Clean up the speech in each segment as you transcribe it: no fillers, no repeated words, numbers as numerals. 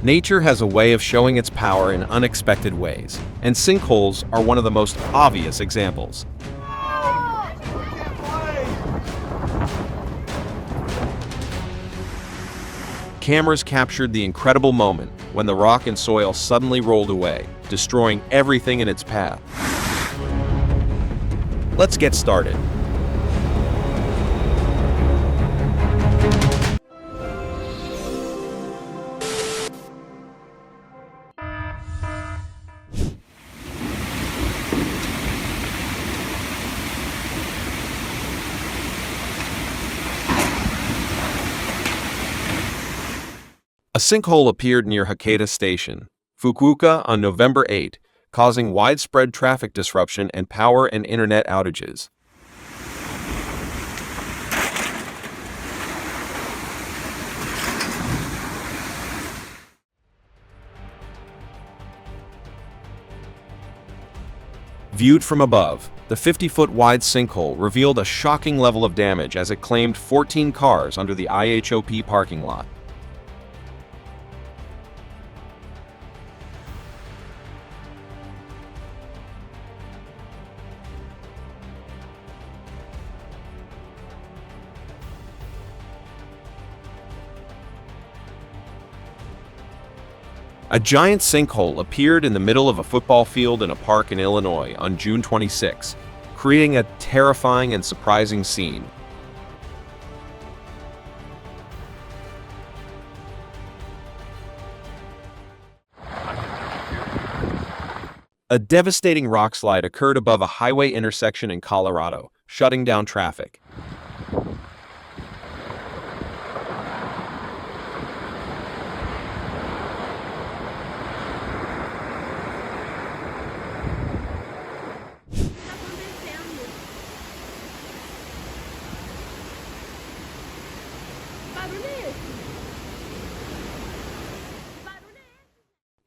Nature has a way of showing its power in unexpected ways, and sinkholes are one of the most obvious examples. Cameras captured the incredible moment when the rock and soil suddenly rolled away, destroying everything in its path. Let's get started. A sinkhole appeared near Hakata Station, Fukuoka on November 8, causing widespread traffic disruption and power and internet outages. Viewed from above, the 50-foot wide sinkhole revealed a shocking level of damage as it claimed 14 cars under the IHOP parking lot. A giant sinkhole appeared in the middle of a football field in a park in Illinois on June 26, creating a terrifying and surprising scene. A devastating rockslide occurred above a highway intersection in Colorado, shutting down traffic.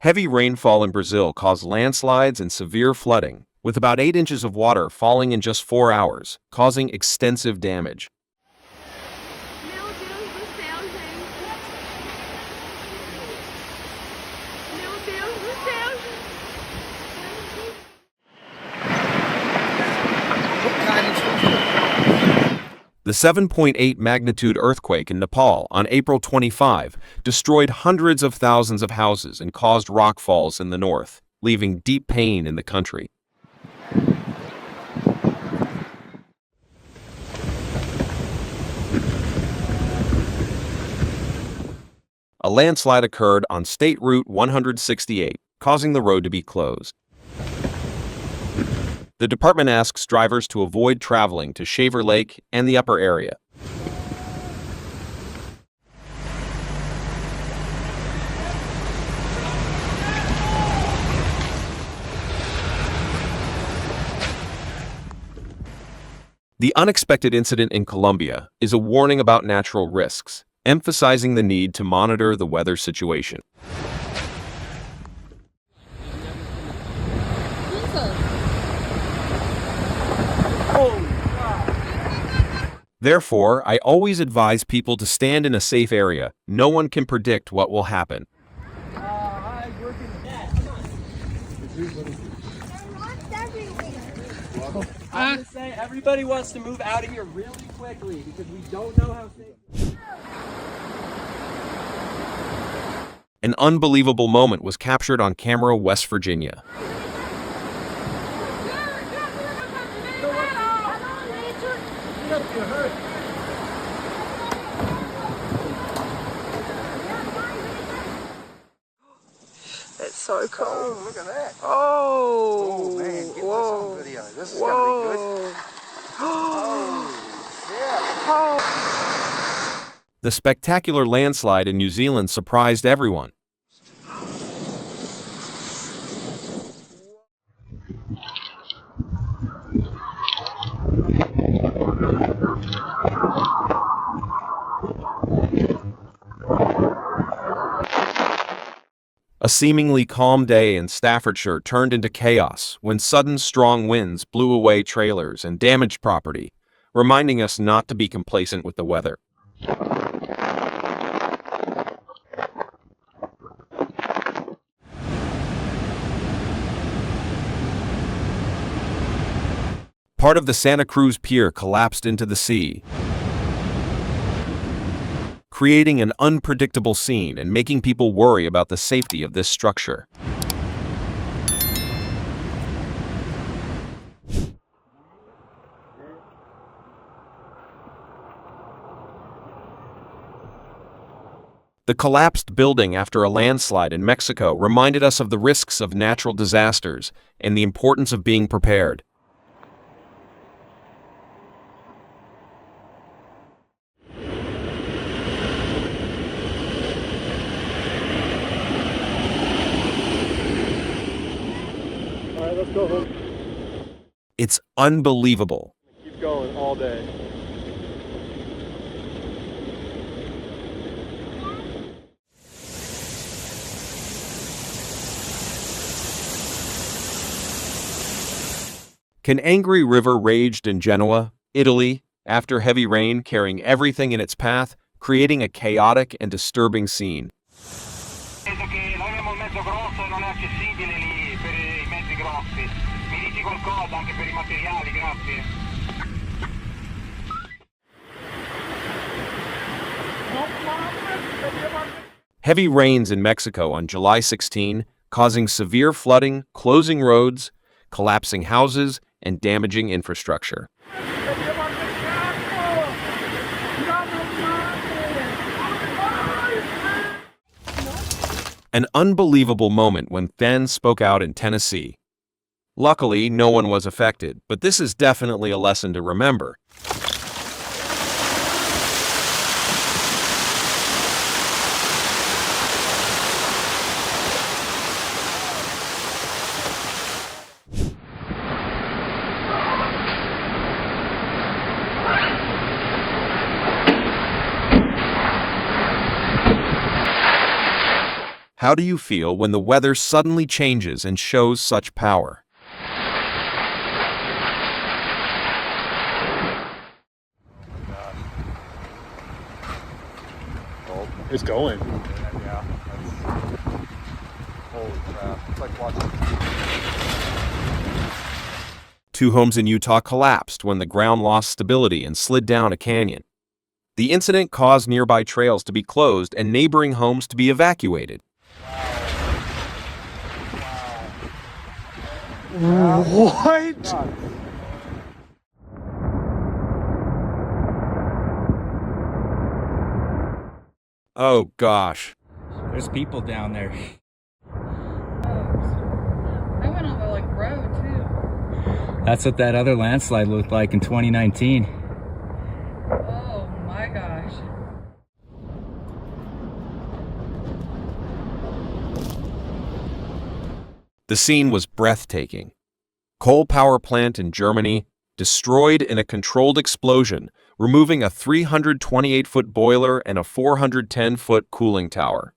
Heavy rainfall in Brazil caused landslides and severe flooding, with about 8 inches of water falling in just 4 hours, causing extensive damage. The 7.8 magnitude earthquake in Nepal on April 25 destroyed hundreds of thousands of houses and caused rockfalls in the north, leaving deep pain in the country. A landslide occurred on State Route 168, causing the road to be closed. The department asks drivers to avoid traveling to Shaver Lake and the upper area. The unexpected incident in Colombia is a warning about natural risks, emphasizing the need to monitor the weather situation. Therefore, I always advise people to stand in a safe area. No one can predict what will happen. I'm going to say everybody wants to move out of here really quickly because we don't know how safe. An unbelievable moment was captured on camera, West Virginia. That's so cool. Oh, look at that. Oh, Oh man, get this whoa. on video. This is Whoa. gonna be good. Oh, yeah. The spectacular landslide in New Zealand surprised everyone. A seemingly calm day in Staffordshire turned into chaos when sudden strong winds blew away trailers and damaged property, reminding us not to be complacent with the weather. Part of the Santa Cruz Pier collapsed into the sea, creating an unpredictable scene and making people worry about the safety of this structure. The collapsed building after a landslide in Mexico reminded us of the risks of natural disasters and the importance of being prepared. All right, let's go home. It's unbelievable. Keep going all day. An angry river raged in Genoa, Italy, after heavy rain carrying everything in its path, creating a chaotic and disturbing scene. Heavy rains in Mexico on July 16, causing severe flooding, closing roads, collapsing houses, and damaging infrastructure. An unbelievable moment when fans spoke out in Tennessee. Luckily, no one was affected, but this is definitely a lesson to remember. How do you feel when the weather suddenly changes and shows such power? Oh, it's going. Yeah. Holy crap. It's like watching. 2 homes in Utah collapsed when the ground lost stability and slid down a canyon. The incident caused nearby trails to be closed and neighboring homes to be evacuated. What? Oh gosh. There's people down there. I went on the road too. That's what that other landslide looked like in 2019. Oh my gosh. The scene was breathtaking. Coal power plant in Germany destroyed in a controlled explosion, removing a 328-foot boiler and a 410-foot cooling tower.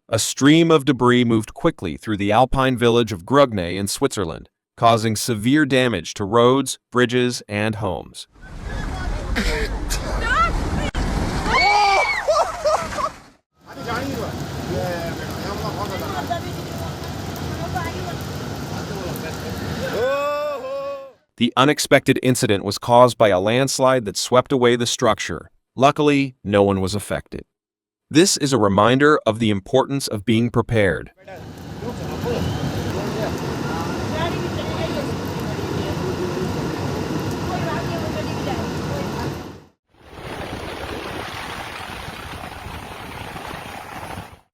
A stream of debris moved quickly through the alpine village of Grugne in Switzerland, causing severe damage to roads, bridges, and homes. The unexpected incident was caused by a landslide that swept away the structure. Luckily, no one was affected. This is a reminder of the importance of being prepared.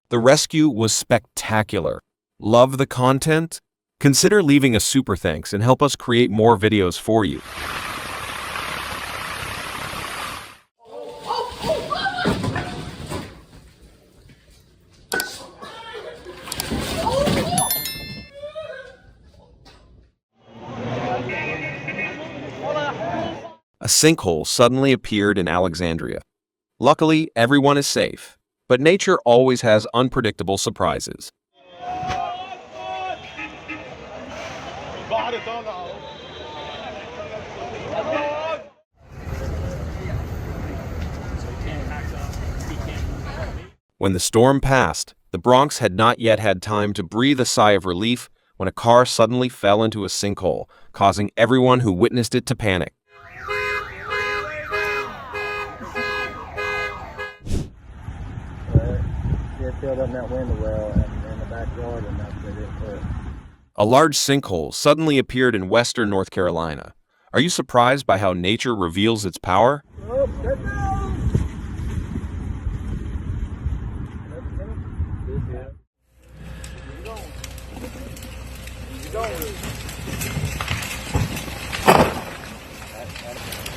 The rescue was spectacular. Love the content? Consider leaving a super thanks and help us create more videos for you. A sinkhole suddenly appeared in Alexandria. Luckily, everyone is safe, but nature always has unpredictable surprises. When the storm passed, the Bronx had not yet had time to breathe a sigh of relief when a car suddenly fell into a sinkhole, causing everyone who witnessed it to panic. It filled up that window well in the backyard, and that's where it put. A large sinkhole suddenly appeared in western North Carolina. Are you surprised by how nature reveals its power? Oh, get down!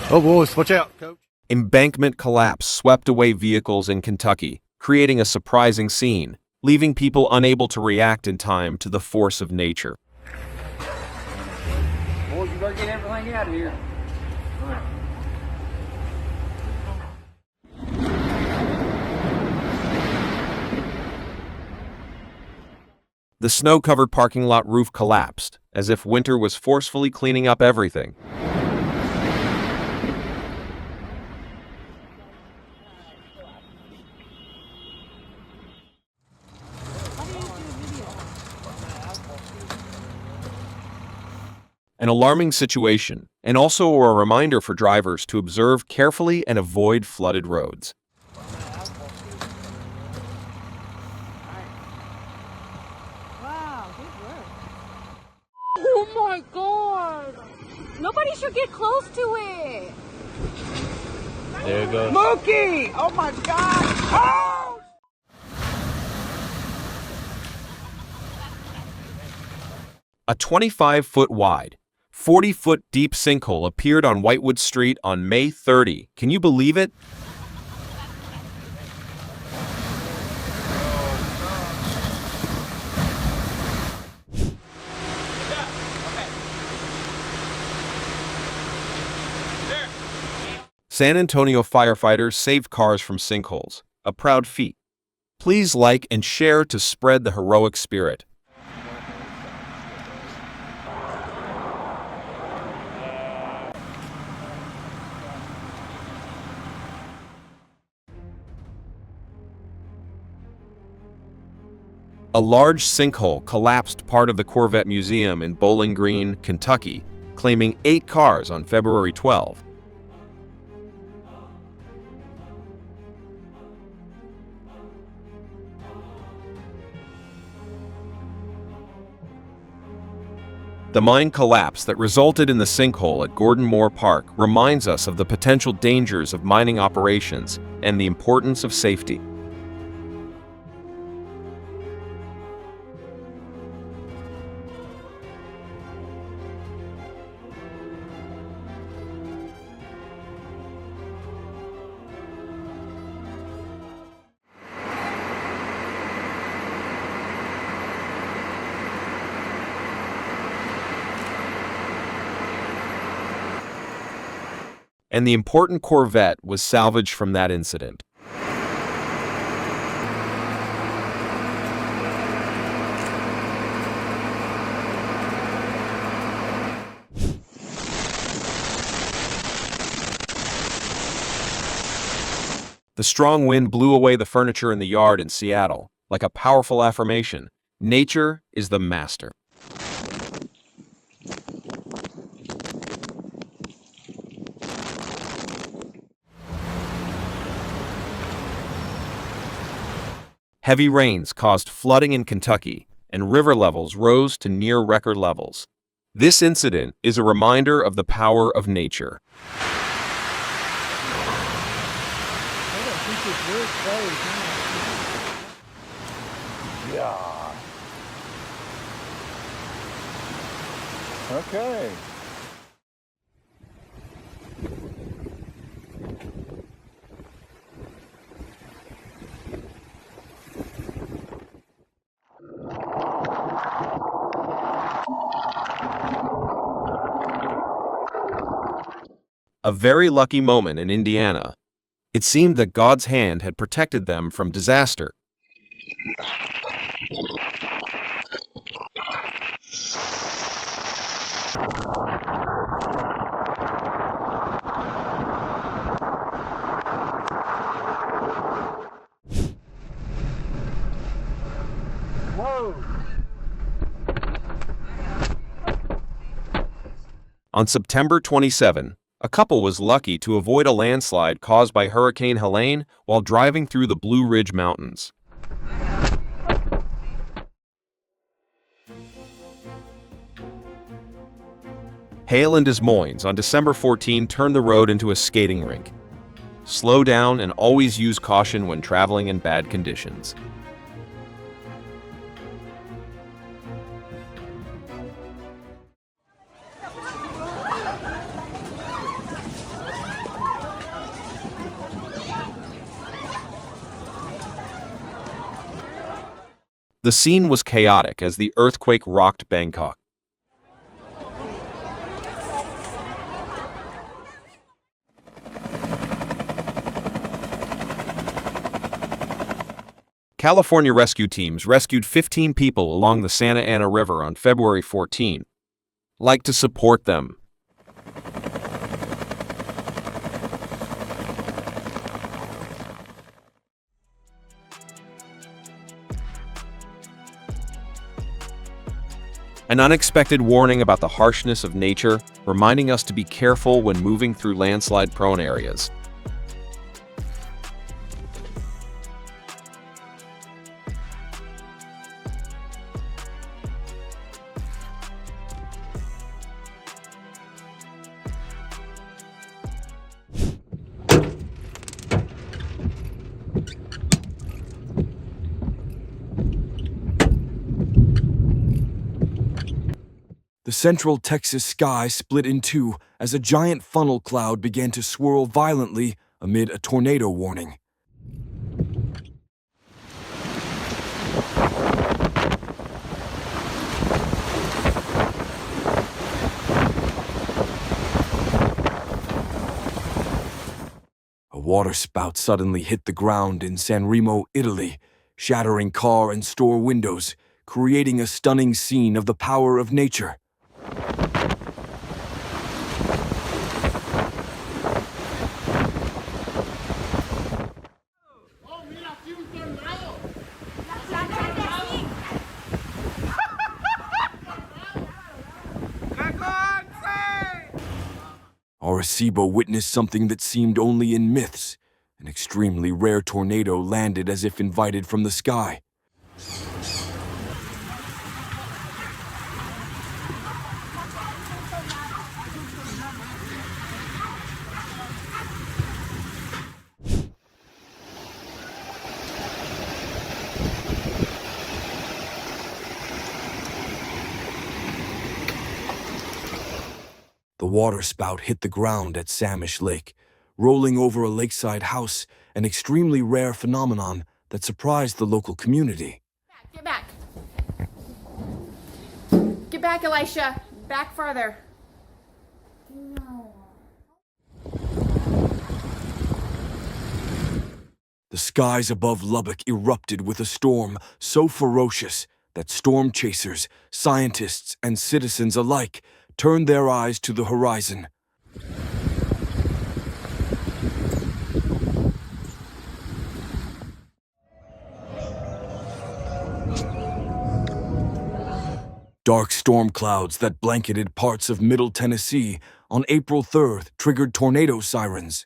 Oh, boys, watch out, coach. Embankment collapse swept away vehicles in Kentucky, creating a surprising scene, leaving people unable to react in time to the force of nature. Boys, you better get everything out of here. The snow-covered parking lot roof collapsed, as if winter was forcefully cleaning up everything. An alarming situation, and also a reminder for drivers to observe carefully and avoid flooded roads. Oh my god! Nobody should get close to it! There it goes. Mookie! Oh my God! Oh! A 25-foot wide, 40-foot deep sinkhole appeared on Whitewood Street on May 30. Can you believe it? San Antonio firefighters saved cars from sinkholes, a proud feat. Please like and share to spread the heroic spirit. A large sinkhole collapsed part of the Corvette Museum in Bowling Green, Kentucky, claiming 8 cars on February 12. The mine collapse that resulted in the sinkhole at Gordon Moore Park reminds us of the potential dangers of mining operations and the importance of safety. And the important Corvette was salvaged from that incident. The strong wind blew away the furniture in the yard in Seattle, like a powerful affirmation. Nature is the master. Heavy rains caused flooding in Kentucky, and river levels rose to near record levels. This incident is a reminder of the power of nature. Yeah. Okay. A very lucky moment in Indiana. It seemed that God's hand had protected them from disaster. On September 27, a couple was lucky to avoid a landslide caused by Hurricane Helene while driving through the Blue Ridge Mountains. Hail in Des Moines on December 14 turned the road into a skating rink. Slow down and always use caution when traveling in bad conditions. The scene was chaotic as the earthquake rocked Bangkok. California rescue teams rescued 15 people along the Santa Ana River on February 14. Like to support them. An unexpected warning about the harshness of nature, reminding us to be careful when moving through landslide-prone areas. The central Texas sky split in two as a giant funnel cloud began to swirl violently amid a tornado warning. A waterspout suddenly hit the ground in San Remo, Italy, shattering car and store windows, creating a stunning scene of the power of nature. Arecibo witnessed something that seemed only in myths. An extremely rare tornado landed as if invited from the sky. The waterspout hit the ground at Samish Lake, rolling over a lakeside house, an extremely rare phenomenon that surprised the local community. Get back. Get back, Elisha. Back farther. The skies above Lubbock erupted with a storm so ferocious that storm chasers, scientists, and citizens alike turned their eyes to the horizon. Dark storm clouds that blanketed parts of Middle Tennessee on April 3rd triggered tornado sirens.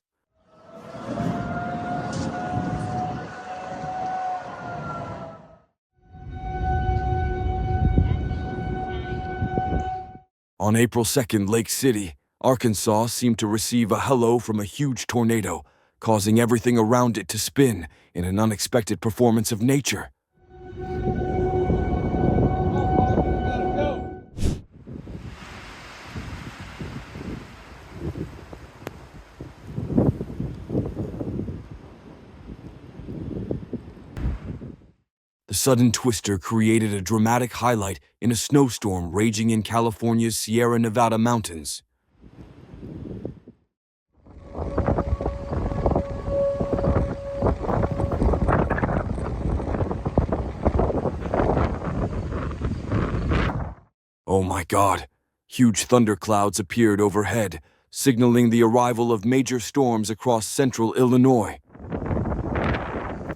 On April 2nd, Lake City, Arkansas seemed to receive a hello from a huge tornado, causing everything around it to spin in an unexpected performance of nature. The sudden twister created a dramatic highlight in a snowstorm raging in California's Sierra Nevada mountains. Oh my God! Huge thunderclouds appeared overhead, signaling the arrival of major storms across central Illinois.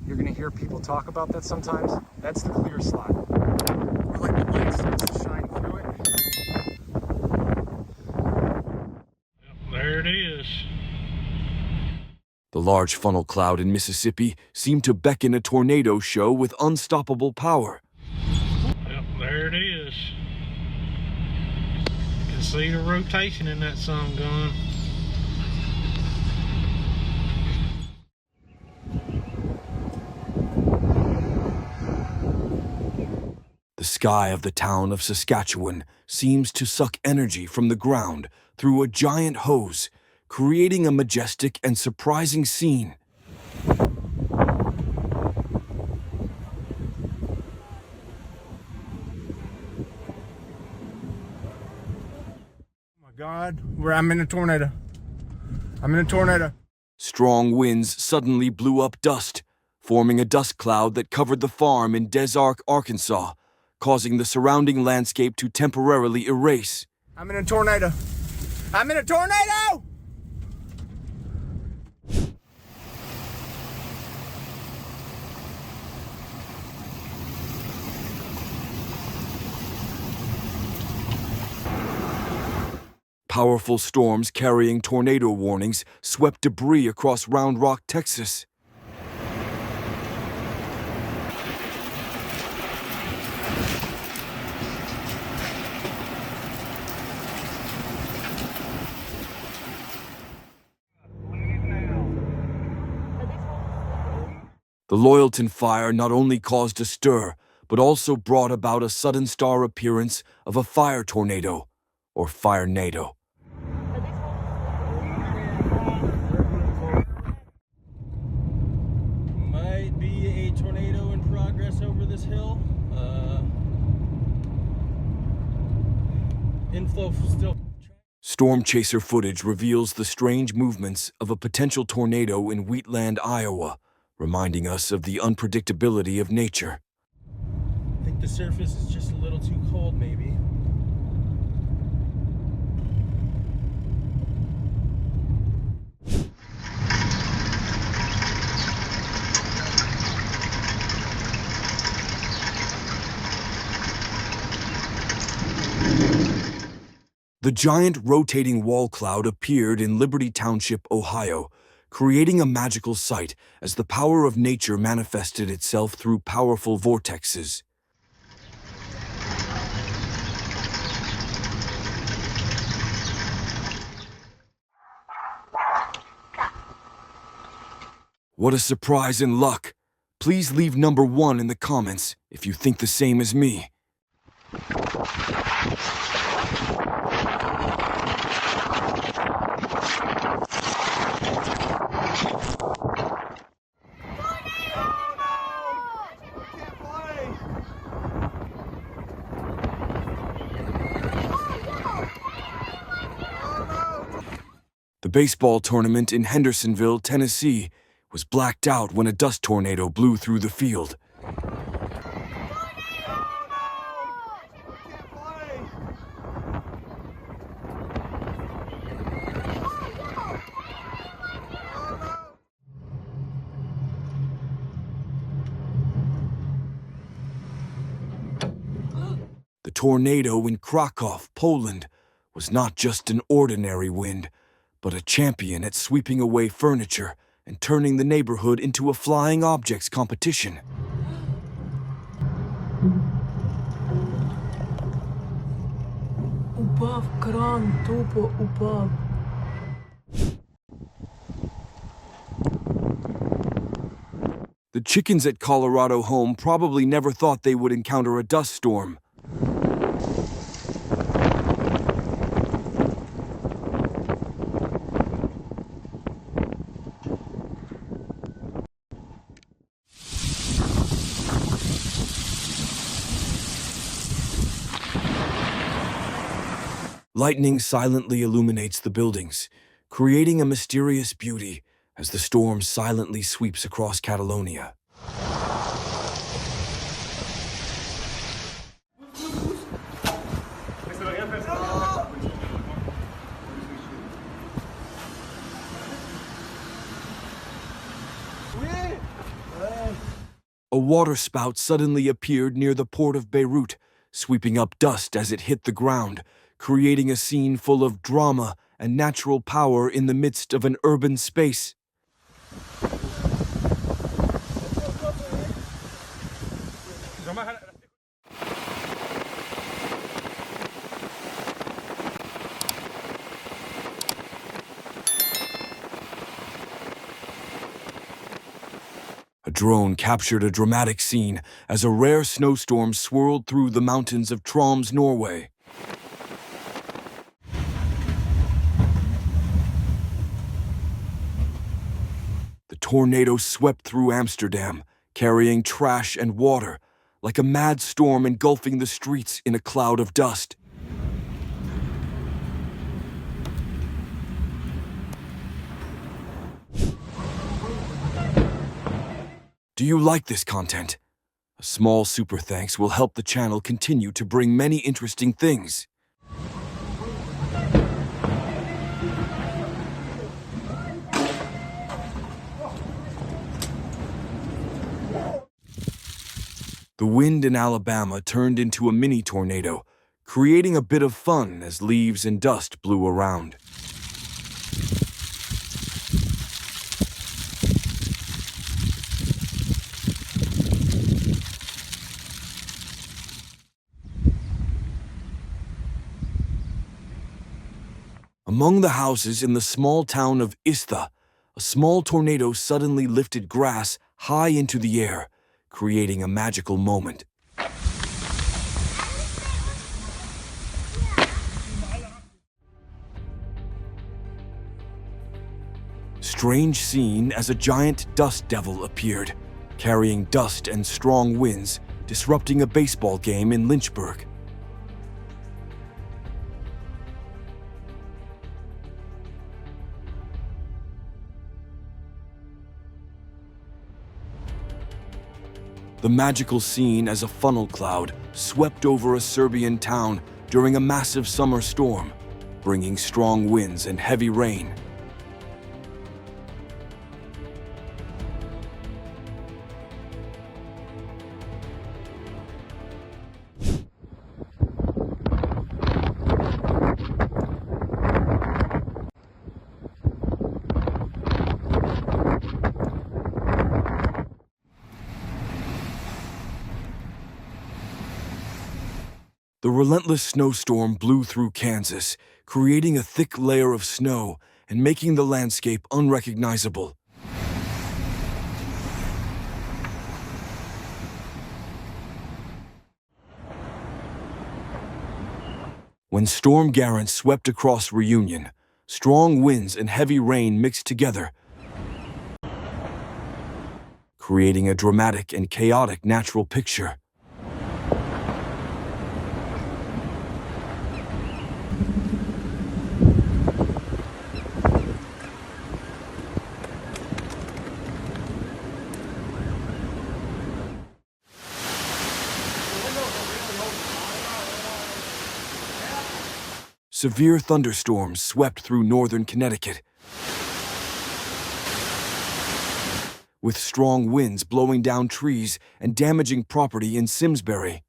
You're gonna hear people talk about that sometimes. That's the clear slot. Where like the light starts to shine through it. is. The large funnel cloud in Mississippi seemed to beckon a tornado show with unstoppable power. Yep, there it is. You can see the rotation in that sun gun. The sky of the town of Saskatchewan seems to suck energy from the ground through a giant hose, creating a majestic and surprising scene. Oh my God, I'm in a tornado. I'm in a tornado. Strong winds suddenly blew up dust, forming a dust cloud that covered the farm in Des Arc, Arkansas, causing the surrounding landscape to temporarily erase. I'm in a tornado. I'm in a tornado! Powerful storms carrying tornado warnings swept debris across Round Rock, Texas. The Loyalton fire not only caused a stir, but also brought about a sudden star appearance of a fire tornado, or firenado. Might be a tornado in progress over this hill. Inflow still. Storm chaser footage reveals the strange movements of a potential tornado in Wheatland, Iowa, reminding us of the unpredictability of nature. I think the surface is just a little too cold, maybe. The giant rotating wall cloud appeared in Liberty Township, Ohio, creating a magical sight as the power of nature manifested itself through powerful vortexes. What a surprise and luck! Please leave number 1 in the comments if you think the same as me. The baseball tournament in Hendersonville, Tennessee, was blacked out when a dust tornado blew through the field. The tornado in Krakow, Poland, was not just an ordinary wind, but a champion at sweeping away furniture and turning the neighborhood into a flying objects competition. Упав кран, тупо упав. The chickens at Colorado home probably never thought they would encounter a dust storm. Lightning silently illuminates the buildings, creating a mysterious beauty as the storm silently sweeps across Catalonia. A water spout suddenly appeared near the port of Beirut, sweeping up dust as it hit the ground, creating a scene full of drama and natural power in the midst of an urban space. A drone captured a dramatic scene as a rare snowstorm swirled through the mountains of Troms, Norway. The tornado swept through Amsterdam, carrying trash and water, like a mad storm engulfing the streets in a cloud of dust. Do you like this content? A small super thanks will help the channel continue to bring many interesting things. The wind in Alabama turned into a mini tornado, creating a bit of fun as leaves and dust blew around. Among the houses in the small town of Istha, a small tornado suddenly lifted grass high into the air, creating a magical moment. Strange scene as a giant dust devil appeared, carrying dust and strong winds, disrupting a baseball game in Lynchburg. The magical scene as a funnel cloud swept over a Serbian town during a massive summer storm, bringing strong winds and heavy rain. The relentless snowstorm blew through Kansas, creating a thick layer of snow and making the landscape unrecognizable. When Storm Garant swept across Reunion, strong winds and heavy rain mixed together, creating a dramatic and chaotic natural picture. Severe thunderstorms swept through northern Connecticut, with strong winds blowing down trees and damaging property in Simsbury.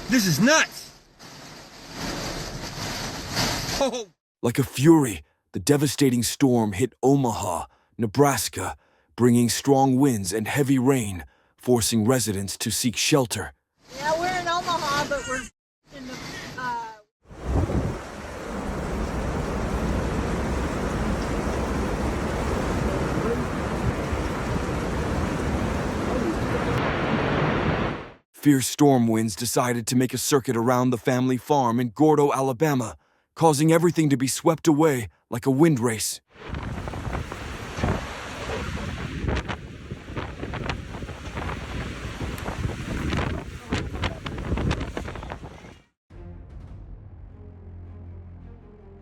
This is nuts! Oh. Like a fury, the devastating storm hit Omaha, Nebraska, bringing strong winds and heavy rain, forcing residents to seek shelter. Yeah, we're in Omaha, but we're in the, Fierce storm winds decided to make a circuit around the family farm in Gordo, Alabama, causing everything to be swept away like a wind race.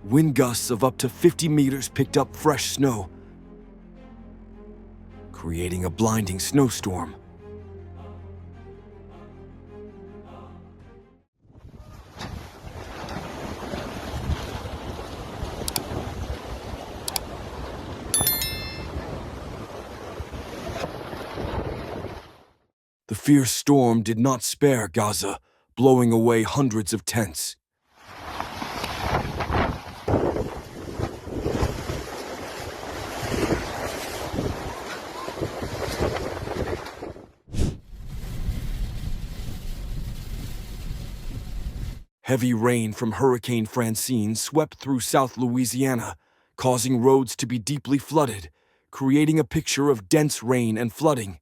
Wind gusts of up to 50 meters picked up fresh snow, creating a blinding snowstorm. The fierce storm did not spare Gaza, blowing away hundreds of tents. Heavy rain from Hurricane Francine swept through South Louisiana, causing roads to be deeply flooded, creating a picture of dense rain and flooding.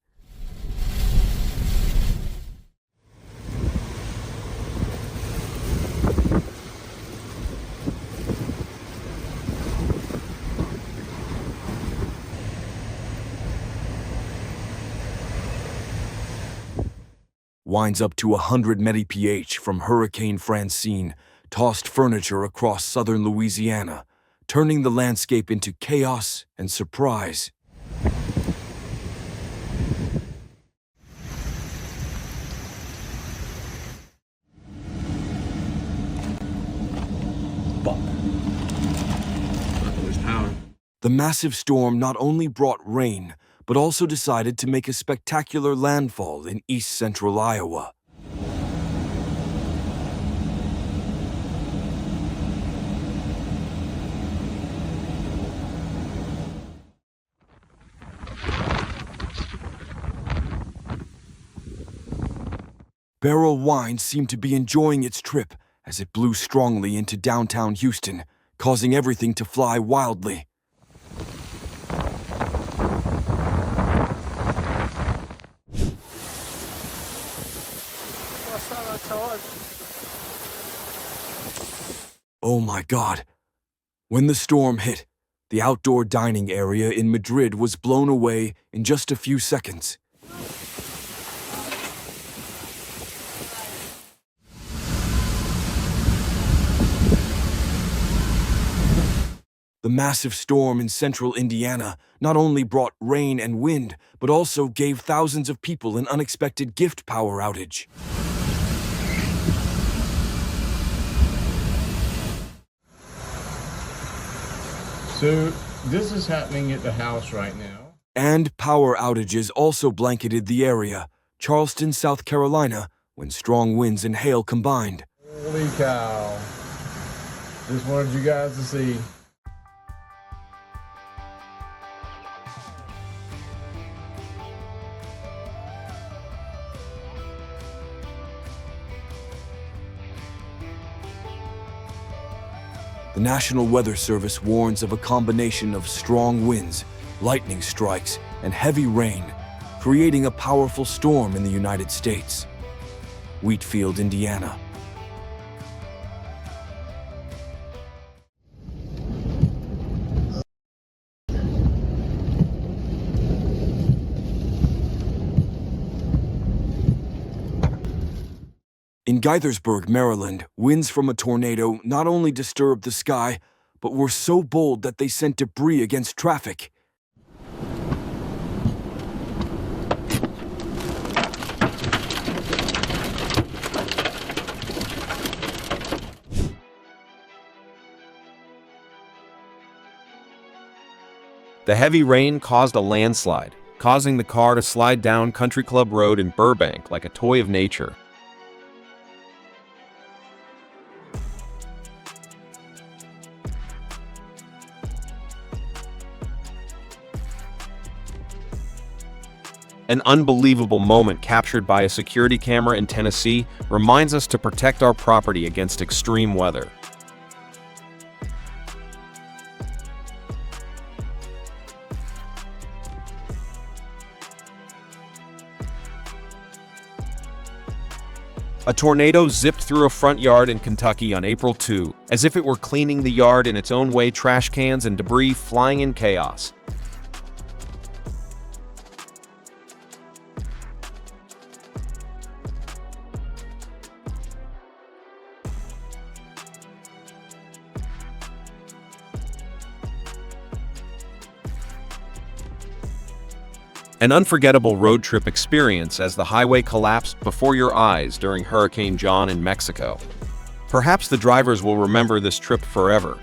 Winds up to 100 mph from Hurricane Francine tossed furniture across southern Louisiana, turning the landscape into chaos and surprise. The massive storm not only brought rain, but also decided to make a spectacular landfall in east-central Iowa. Barrel Wine seemed to be enjoying its trip as it blew strongly into downtown Houston, causing everything to fly wildly. Oh my God. When the storm hit, the outdoor dining area in Madrid was blown away in just a few seconds. The massive storm in central Indiana not only brought rain and wind, but also gave thousands of people an unexpected gift power outage. So this is happening at the house right now. And power outages also blanketed the area, Charleston, South Carolina, when strong winds and hail combined. Holy cow. Just wanted you guys to see. The National Weather Service warns of a combination of strong winds, lightning strikes, and heavy rain, creating a powerful storm in the United States. Wheatfield, Indiana. In Gaithersburg, Maryland, winds from a tornado not only disturbed the sky, but were so bold that they sent debris against traffic. The heavy rain caused a landslide, causing the car to slide down Country Club Road in Burbank like a toy of nature. An unbelievable moment captured by a security camera in Tennessee reminds us to protect our property against extreme weather. A tornado zipped through a front yard in Kentucky on April 2, as if it were cleaning the yard in its own way, trash cans and debris flying in chaos. An unforgettable road trip experience as the highway collapsed before your eyes during Hurricane John in Mexico. Perhaps the drivers will remember this trip forever.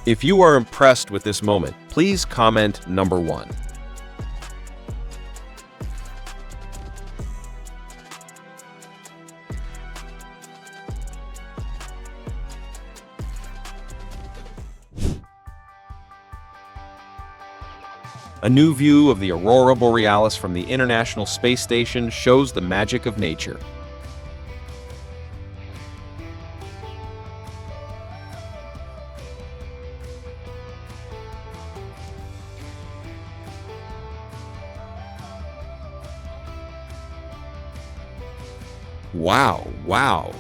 If you are impressed with this moment, please comment number 1. A new view of the aurora borealis from the International Space Station shows the magic of nature. Wow.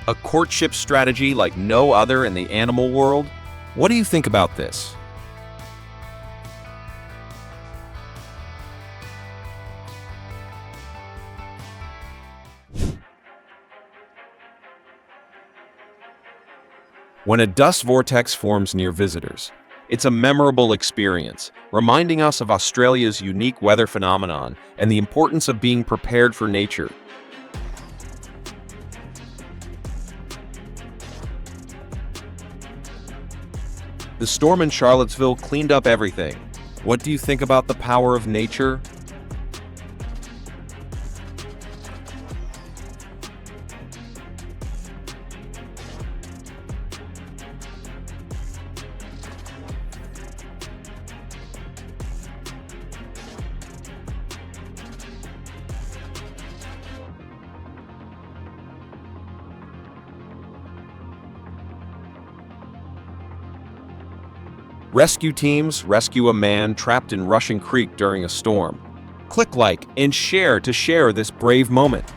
A courtship strategy like no other in the animal world? What do you think about this? When a dust vortex forms near visitors, it's a memorable experience, reminding us of Australia's unique weather phenomenon and the importance of being prepared for nature. The storm in Charlottesville cleaned up everything. What do you think about the power of nature? Rescue teams rescue a man trapped in Russian Creek during a storm. Click like and share to share this brave moment.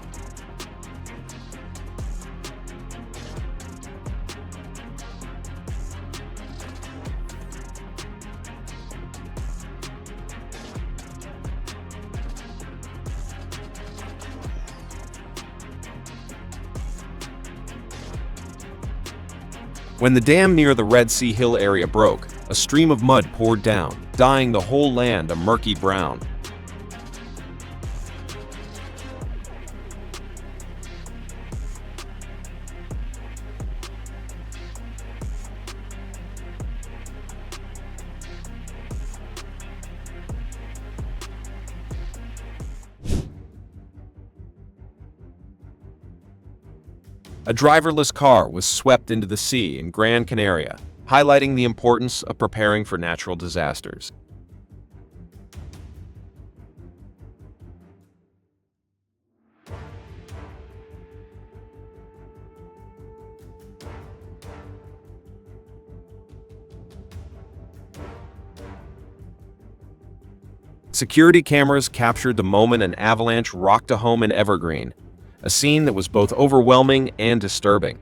When the dam near the Red Sea Hill area broke, a stream of mud poured down, dyeing the whole land a murky brown. A driverless car was swept into the sea in Gran Canaria, highlighting the importance of preparing for natural disasters. Security cameras captured the moment an avalanche rocked a home in Evergreen, a scene that was both overwhelming and disturbing.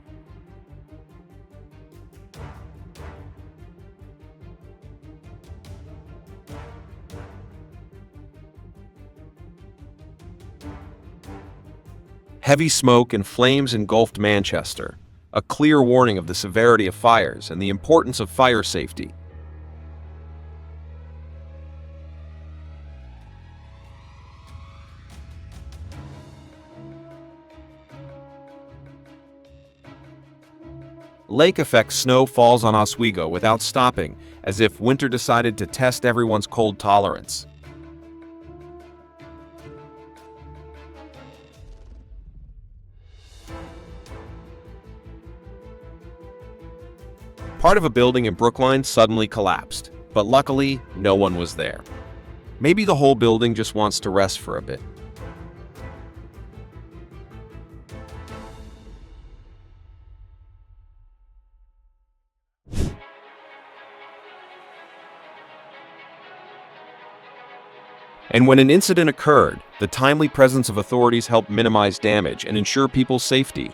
Heavy smoke and flames engulfed Manchester, a clear warning of the severity of fires and the importance of fire safety. Lake effect snow falls on Oswego without stopping, as if winter decided to test everyone's cold tolerance. Part of a building in Brookline suddenly collapsed, but luckily, no one was there. Maybe the whole building just wants to rest for a bit. And when an incident occurred, the timely presence of authorities helped minimize damage and ensure people's safety.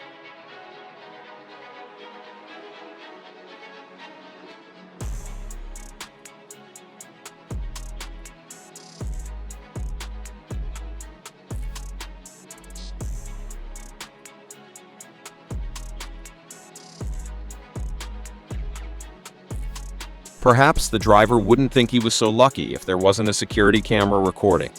Perhaps the driver wouldn't think he was so lucky if there wasn't a security camera recording.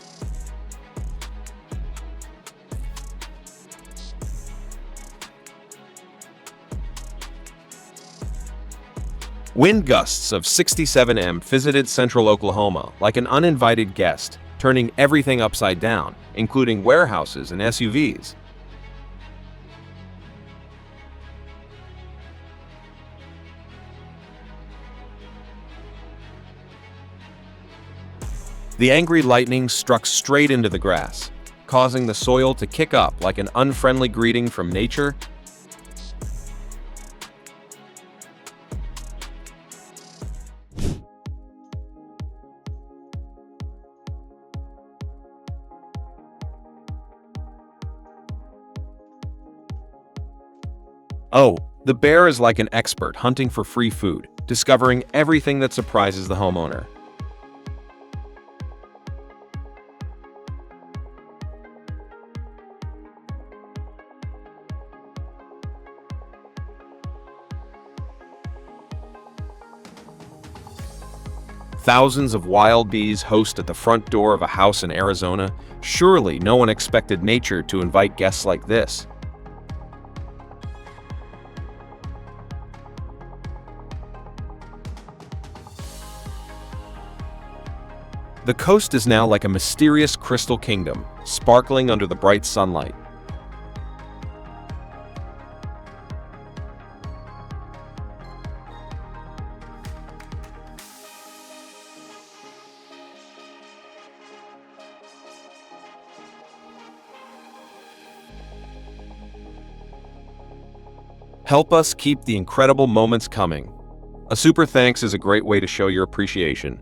Wind gusts of 67 m visited central Oklahoma like an uninvited guest, turning everything upside down, including warehouses and SUVs. The angry lightning struck straight into the grass, causing the soil to kick up like an unfriendly greeting from nature. Oh, the bear is like an expert hunting for free food, discovering everything that surprises the homeowner. Thousands of wild bees host at the front door of a house in Arizona. Surely no one expected nature to invite guests like this. The coast is now like a mysterious crystal kingdom, sparkling under the bright sunlight. Help us keep the incredible moments coming. A super thanks is a great way to show your appreciation.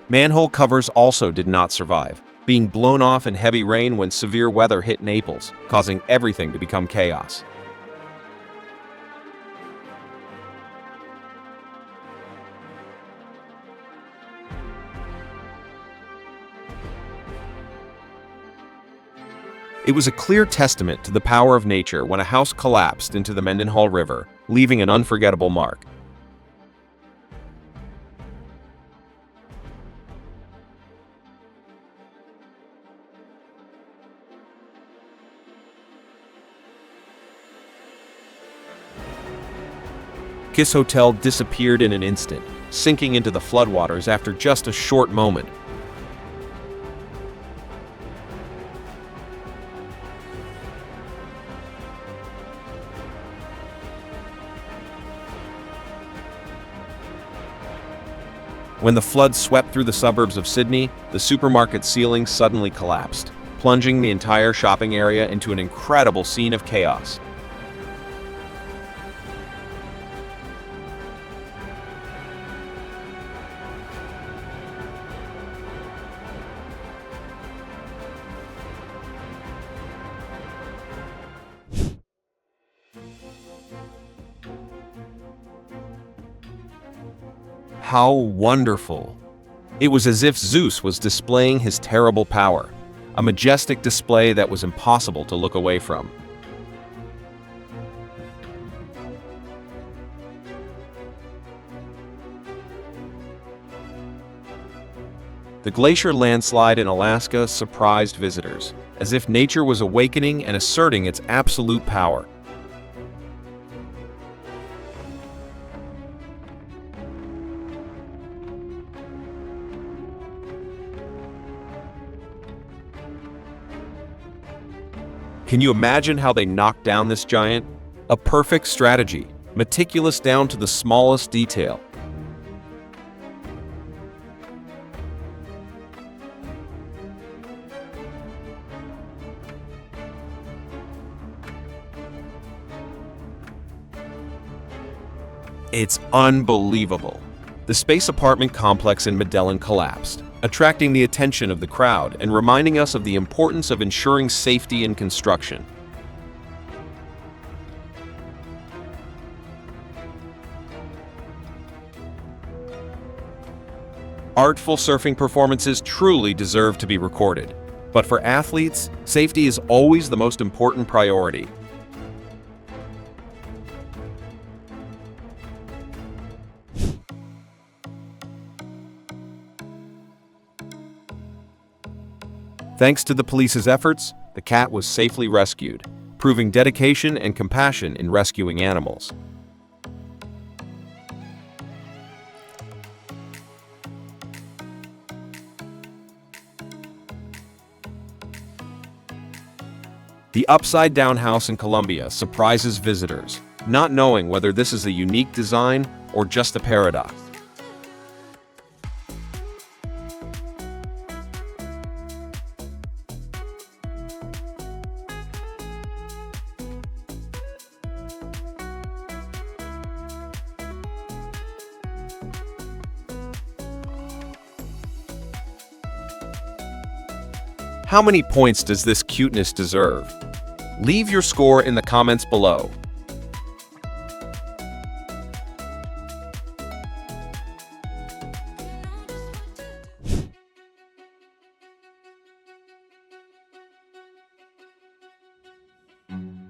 Manhole covers also did not survive, being blown off in heavy rain when severe weather hit Naples, causing everything to become chaos. It was a clear testament to the power of nature when a house collapsed into the Mendenhall River, leaving an unforgettable mark. Kiss Hotel disappeared in an instant, sinking into the floodwaters after just a short moment. When the flood swept through the suburbs of Sydney, the supermarket ceiling suddenly collapsed, plunging the entire shopping area into an incredible scene of chaos. How wonderful! It was as if Zeus was displaying his terrible power, a majestic display that was impossible to look away from. The glacier landslide in Alaska surprised visitors, as if nature was awakening and asserting its absolute power. Can you imagine how they knocked down this giant? A perfect strategy, meticulous down to the smallest detail. It's unbelievable. The space apartment complex in Medellin collapsed, attracting the attention of the crowd and reminding us of the importance of ensuring safety in construction. Artful surfing performances truly deserve to be recorded. But for athletes, safety is always the most important priority. Thanks to the police's efforts, the cat was safely rescued, proving dedication and compassion in rescuing animals. The upside-down house in Colombia surprises visitors, not knowing whether this is a unique design or just a paradox. How many points does this cuteness deserve? Leave your score in the comments below.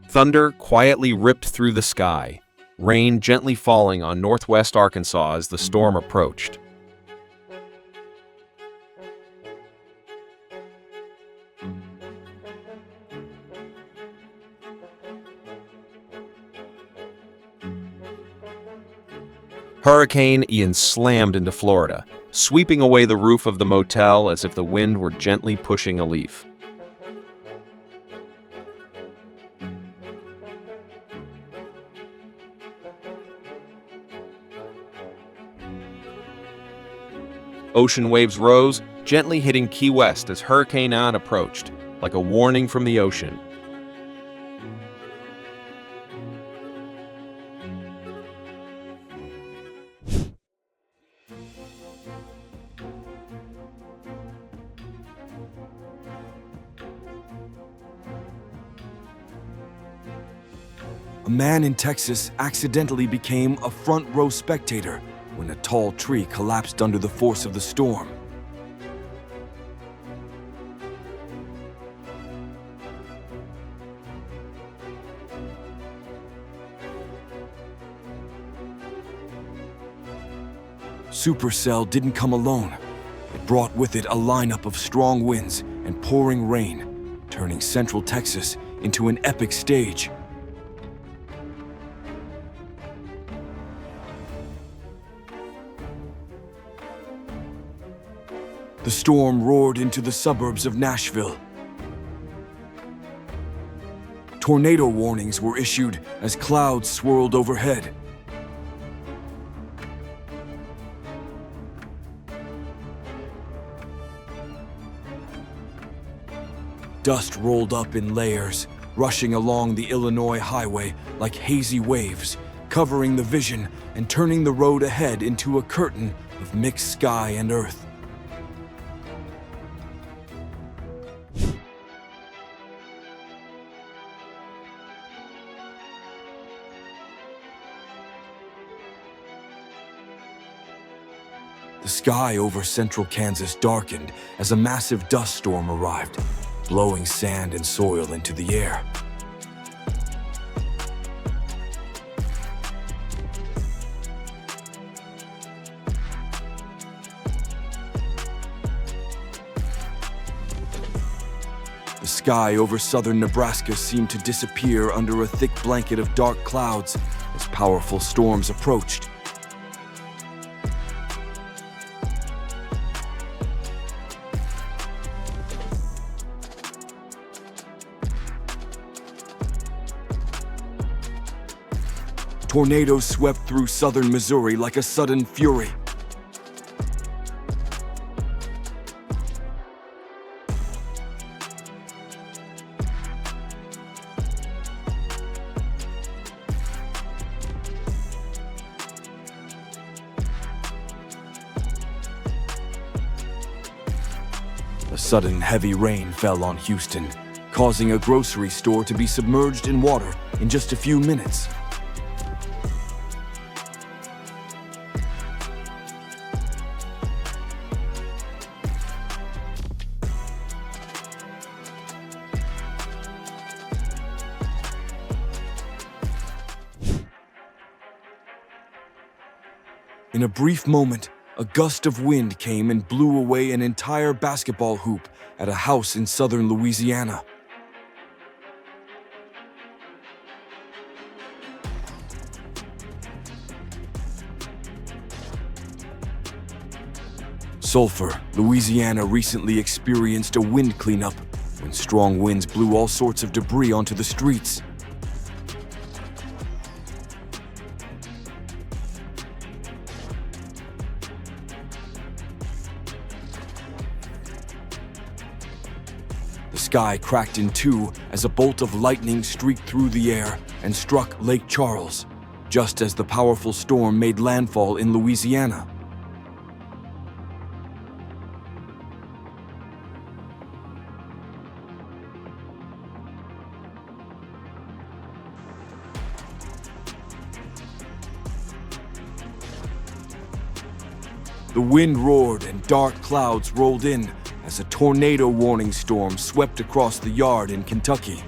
Thunder quietly ripped through the sky, rain gently falling on northwest Arkansas as the storm approached. Hurricane Ian slammed into Florida, sweeping away the roof of the motel as if the wind were gently pushing a leaf. Ocean waves rose, gently hitting Key West as Hurricane Ian approached, like a warning from the ocean. A man in Texas accidentally became a front row spectator when a tall tree collapsed under the force of the storm. Supercell didn't come alone. It brought with it a lineup of strong winds and pouring rain, turning Central Texas into an epic stage. The storm roared into the suburbs of Nashville. Tornado warnings were issued as clouds swirled overhead. Dust rolled up in layers, rushing along the Illinois highway like hazy waves, covering the vision and turning the road ahead into a curtain of mixed sky and earth. The sky over central Kansas darkened as a massive dust storm arrived, blowing sand and soil into the air. The sky over southern Nebraska seemed to disappear under a thick blanket of dark clouds as powerful storms approached. Tornadoes swept through southern Missouri like a sudden fury. A sudden heavy rain fell on Houston, causing a grocery store to be submerged in water in just a few minutes. In a brief moment, a gust of wind came and blew away an entire basketball hoop at a house in southern Louisiana. Sulphur, Louisiana recently experienced a wind cleanup when strong winds blew all sorts of debris onto the streets. The sky cracked in two as a bolt of lightning streaked through the air and struck Lake Charles, just as the powerful storm made landfall in Louisiana. The wind roared and dark clouds rolled in as a tornado warning storm swept across the yard in Kentucky.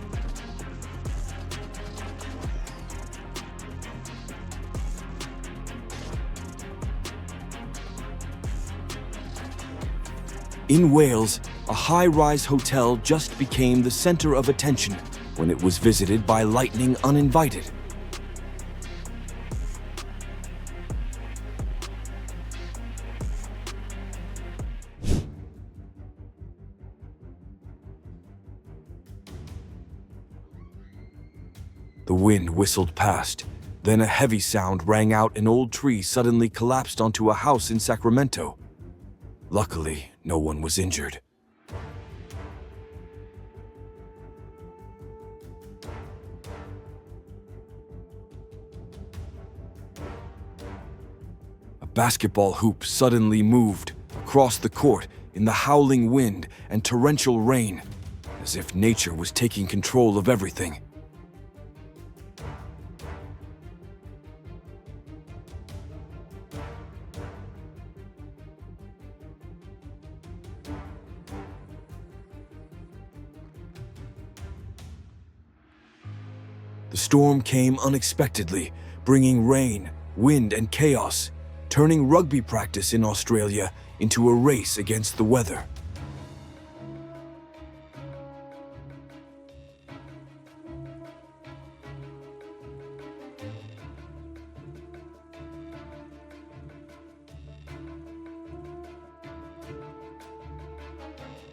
In Wales, a high-rise hotel just became the center of attention when it was visited by lightning uninvited. The wind whistled past. Then a heavy sound rang out. An old tree suddenly collapsed onto a house in Sacramento. Luckily, no one was injured. A basketball hoop suddenly moved across the court in the howling wind and torrential rain, as if nature was taking control of everything. The storm came unexpectedly, bringing rain, wind, and chaos, turning rugby practice in Australia into a race against the weather.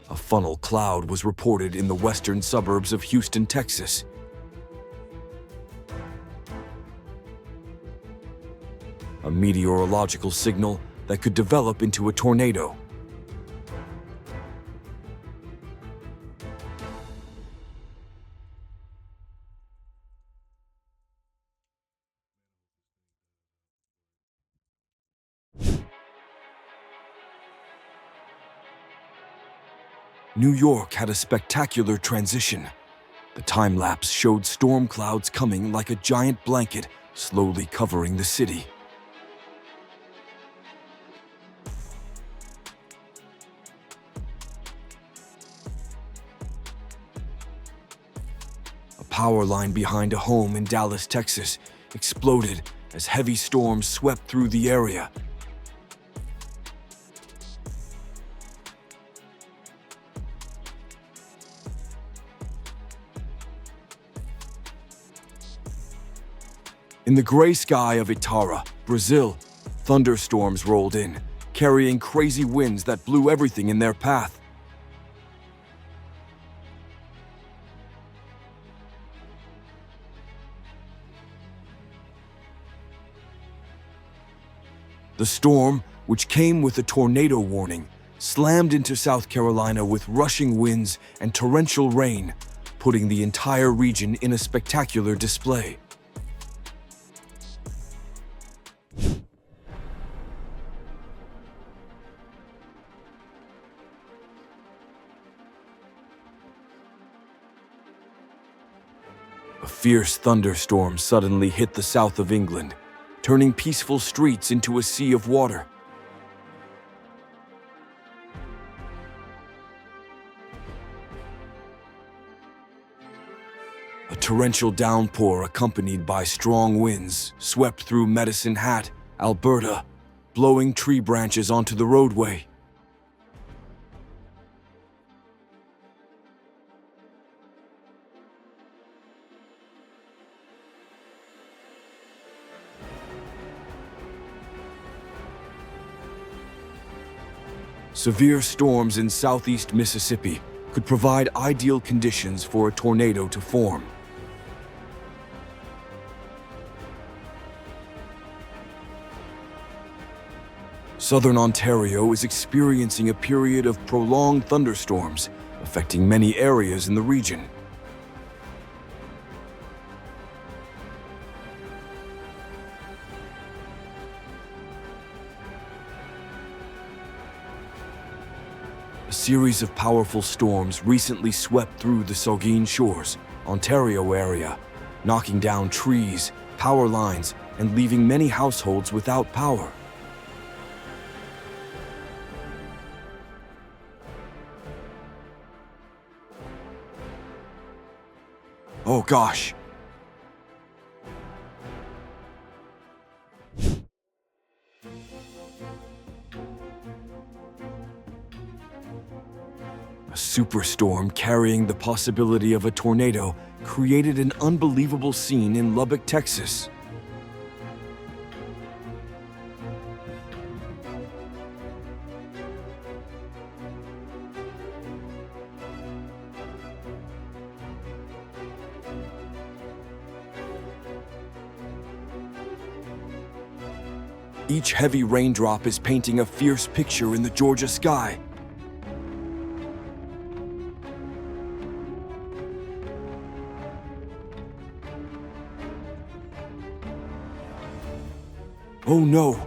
A funnel cloud was reported in the western suburbs of Houston, Texas. A meteorological signal that could develop into a tornado. New York had a spectacular transition. The time-lapse showed storm clouds coming like a giant blanket, slowly covering the city. A power line behind a home in Dallas, Texas, exploded as heavy storms swept through the area. In the gray sky of Itara, Brazil, thunderstorms rolled in, carrying crazy winds that blew everything in their path. The storm, which came with a tornado warning, slammed into South Carolina with rushing winds and torrential rain, putting the entire region in a spectacular display. A fierce thunderstorm suddenly hit the south of England, turning peaceful streets into a sea of water. A torrential downpour accompanied by strong winds swept through Medicine Hat, Alberta, blowing tree branches onto the roadway. Severe storms in southeast Mississippi could provide ideal conditions for a tornado to form. Southern Ontario is experiencing a period of prolonged thunderstorms, affecting many areas in the region. A series of powerful storms recently swept through the Saugeen Shores, Ontario area, knocking down trees, power lines, and leaving many households without power. Oh gosh. A superstorm carrying the possibility of a tornado created an unbelievable scene in Lubbock, Texas. Each heavy raindrop is painting a fierce picture in the Georgia sky. Oh no!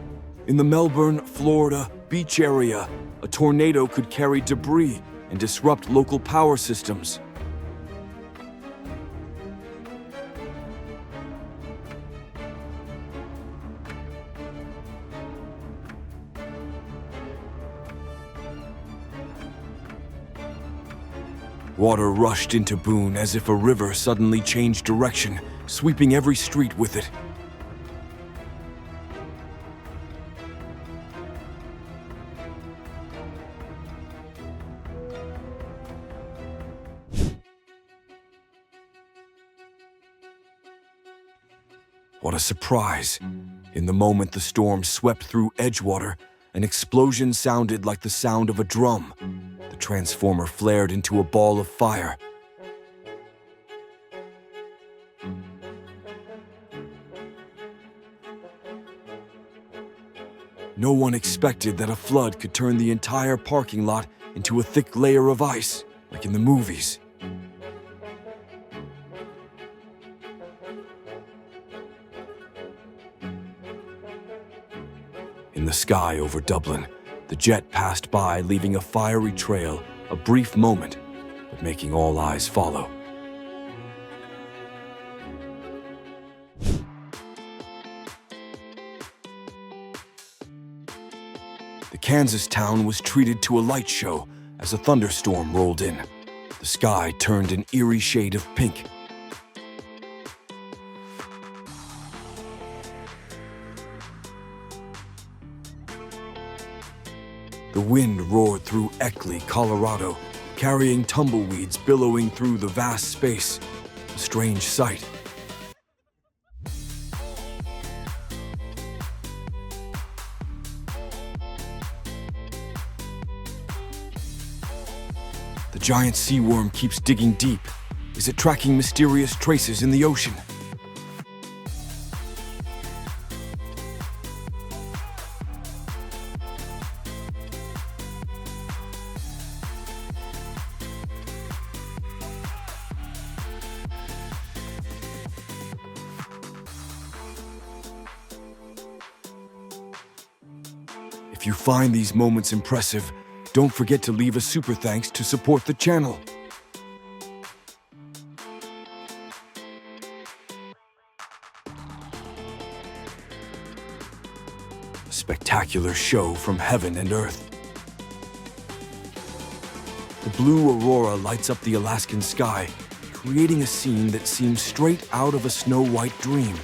In the Melbourne, Florida beach area, a tornado could carry debris and disrupt local power systems. Water rushed into Boone as if a river suddenly changed direction, sweeping every street with it. What a surprise! In the moment the storm swept through Edgewater, an explosion sounded like the sound of a drum. The transformer flared into a ball of fire. No one expected that a flood could turn the entire parking lot into a thick layer of ice, like in the movies. In the sky over Dublin, the jet passed by, leaving a fiery trail, a brief moment, but making all eyes follow. The Kansas town was treated to a light show as a thunderstorm rolled in. The sky turned an eerie shade of pink. The wind roared through Eckley, Colorado, carrying tumbleweeds billowing through the vast space. A strange sight. The giant sea worm keeps digging deep. Is it tracking mysterious traces in the ocean? If you find these moments impressive, don't forget to leave a super thanks to support the channel. A spectacular show from heaven and earth. The blue aurora lights up the Alaskan sky, creating a scene that seems straight out of a snow-white dream.